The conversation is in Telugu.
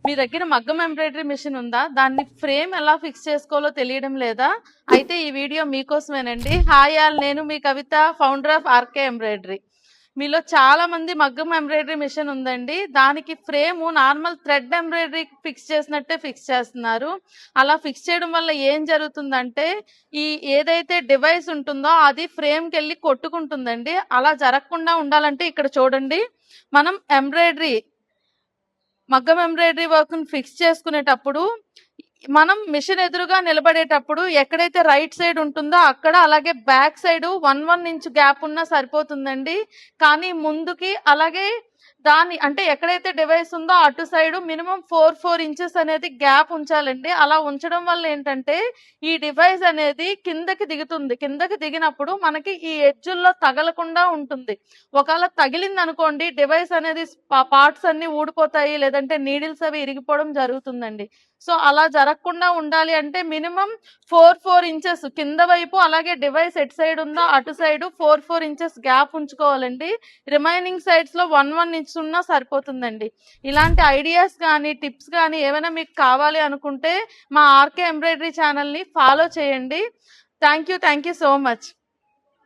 మీ దగ్గర మగ్గం ఎంబ్రాయిడరీ మిషన్ ఉందా? దాన్ని ఫ్రేమ్ ఎలా ఫిక్స్ చేసుకోవాలో తెలియడం లేదా? అయితే ఈ వీడియో మీకోసమేనండి. హాయ్ ఆల్, నేను మీ కవిత, ఫౌండర్ ఆఫ్ ఆర్కే ఎంబ్రాయిడరీ. మీలో చాలా మంది మగ్గం ఎంబ్రాయిడరీ మిషన్ ఉందండి. దానికి frame normal thread embroidery fix చేసినట్టే ఫిక్స్ చేస్తున్నారు. అలా ఫిక్స్ చేయడం వల్ల ఏం జరుగుతుందంటే, ఈ ఏదైతే డివైస్ ఉంటుందో అది ఫ్రేమ్కి వెళ్ళి కొట్టుకుంటుందండి. అలా జరగకుండా ఉండాలంటే ఇక్కడ చూడండి, మనం మగ్గం ఎంబ్రాయిడరీ వర్క్‌ని ఫిక్స్ చేసుకునేటప్పుడు మనం మిషన్ ఎదురుగా నిలబడేటప్పుడు ఎక్కడైతే రైట్ సైడ్ ఉంటుందో అక్కడ, అలాగే బ్యాక్ సైడ్ 1 ఇంచ్ గ్యాప్ ఉన్నా సరిపోతుందండి. కానీ ముందుకి అలాగే దాని అంటే ఎక్కడైతే డివైస్ ఉందో అటు సైడ్ మినిమం 4 ఇంచెస్ అనేది గ్యాప్ ఉంచాలండి. అలా ఉంచడం వల్ల ఏంటంటే ఈ డివైస్ అనేది కిందకి దిగుతుంది. కిందకి దిగినప్పుడు మనకి ఈ ఎడ్జుల్లో తగలకుండా ఉంటుంది. ఒకవేళ తగిలిందనుకోండి డివైస్ అనేది పార్ట్స్ అన్నీ ఊడిపోతాయి, లేదంటే నీడిల్స్ అవి ఇరిగిపోవడం జరుగుతుందండి. సో అలా జరగకుండా ఉండాలి అంటే మినిమం 4 ఇంచెస్ కింద వైపు, అలాగే డివైస్ ఎటు సైడ్ ఉందో అటు సైడ్ 4 ఇంచెస్ గ్యాప్ ఉంచుకోవాలండి. రిమైనింగ్ సైడ్స్ లో 1 ఇంచ్ ఉన్నా సరిపోతుందండి. ఇలాంటి ఐడియాస్ కానీ టిప్స్ కానీ ఏమైనా మీకు కావాలి అనుకుంటే మా ఆర్కే ఎంబ్రాయిడరీ ఛానల్ని ఫాలో చేయండి. Thank you so much.